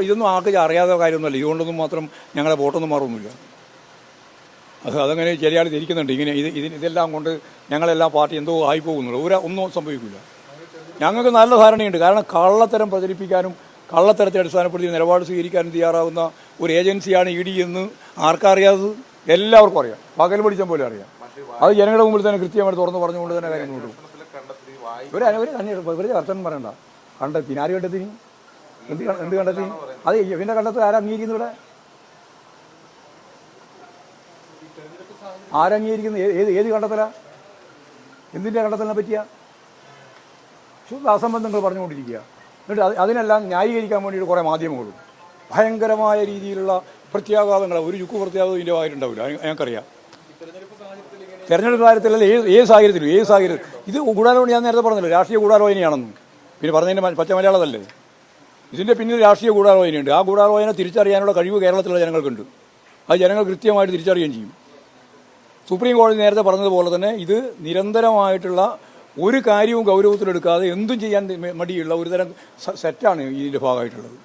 ഇതൊന്നും ആൾക്ക് അറിയാത്ത കാര്യമൊന്നുമല്ല. ഇതുകൊണ്ടൊന്നും മാത്രം ഞങ്ങളെ വോട്ടൊന്നും മാറൊന്നുമില്ല. അതങ്ങനെ ചില ആൾ ധരിക്കുന്നുണ്ട് ഇങ്ങനെ ഇതെല്ലാം കൊണ്ട് ഞങ്ങളെല്ലാം പാർട്ടി എന്തോ ആയിപ്പോകുന്നുള്ളൂ. ഒന്നും സംഭവിക്കില്ല. ഞങ്ങൾക്ക് നല്ല ധാരണയുണ്ട്. കാരണം കള്ളത്തരം പ്രചരിപ്പിക്കാനും കള്ളത്തരത്തെ അടിസ്ഥാനപ്പെടുത്തി നിലപാട് സ്വീകരിക്കാനും തയ്യാറാവുന്ന ഒരു ഏജൻസിയാണ് ഇ ഡി എന്ന് ആർക്കറിയാത്തത്? എല്ലാവർക്കും അറിയാം. പകൽ പിടിച്ച പോലെ അറിയാം. അത് ജനങ്ങളുടെ മുമ്പിൽ തന്നെ കൃത്യമായിട്ട് തുറന്ന് പറഞ്ഞുകൊണ്ട് തന്നെ കാര്യം കൊണ്ടു വെറുതെ അർത്ഥം പറയണ്ട. കണ്ടെത്തി ആര് കണ്ടെത്തി? എന്ത് കണ്ടെത്തി? അത് ഇവന്റെ കണ്ടെത്തി ആരംഗീകരിക്കുന്നു? ഇവിടെ ആരംഗീകരിക്കുന്നു? ഏത് കണ്ടെത്തല? എന്തിൻ്റെ കണ്ടെത്തലിനെ പറ്റിയ ശുദ്ധ അസംബന്ധങ്ങൾ പറഞ്ഞുകൊണ്ടിരിക്കുക. എന്നിട്ട് അതിനെല്ലാം ന്യായീകരിക്കാൻ വേണ്ടിയിട്ട് കുറേ മാധ്യമങ്ങളും ഭയങ്കരമായ രീതിയിലുള്ള പ്രത്യാഘാതങ്ങൾ, ഒരു ചുക്ക് പ്രത്യാഘാതം ഇതിൻ്റെ ആയിട്ടുണ്ടാവില്ല. ഞങ്ങൾക്കറിയാം. തെരഞ്ഞെടുപ്പ് കാര്യത്തിലല്ല, ഏത് സാഹചര്യത്തിൽ ഇത് ഗൂഢാലോചന. ഞാൻ നേരത്തെ പറഞ്ഞല്ലോ രാഷ്ട്രീയ ഗൂഢാലോചനയാണെന്ന്. പിന്നെ പറഞ്ഞതിൻ്റെ പച്ച മലയാളമല്ലേ? ഇതിൻ്റെ പിന്നിൽ രാഷ്ട്രീയ ഗൂഢാലോചനയുണ്ട്. ആ ഗൂഢാലോചന തിരിച്ചറിയാനുള്ള കഴിവ് കേരളത്തിലുള്ള ജനങ്ങൾക്കുണ്ട്. അത് ജനങ്ങൾ കൃത്യമായിട്ട് തിരിച്ചറിയുകയും ചെയ്യും. സുപ്രീം കോടതി നേരത്തെ പറഞ്ഞതുപോലെ തന്നെ ഇത് നിരന്തരമായിട്ടുള്ള ഒരു കാര്യവും ഗൗരവത്തിലെടുക്കാതെ എന്തും ചെയ്യാൻ മടിയുള്ള ഒരുതരം സെറ്റാണ് ഇതിൻ്റെ ഭാഗമായിട്ടുള്ളത്.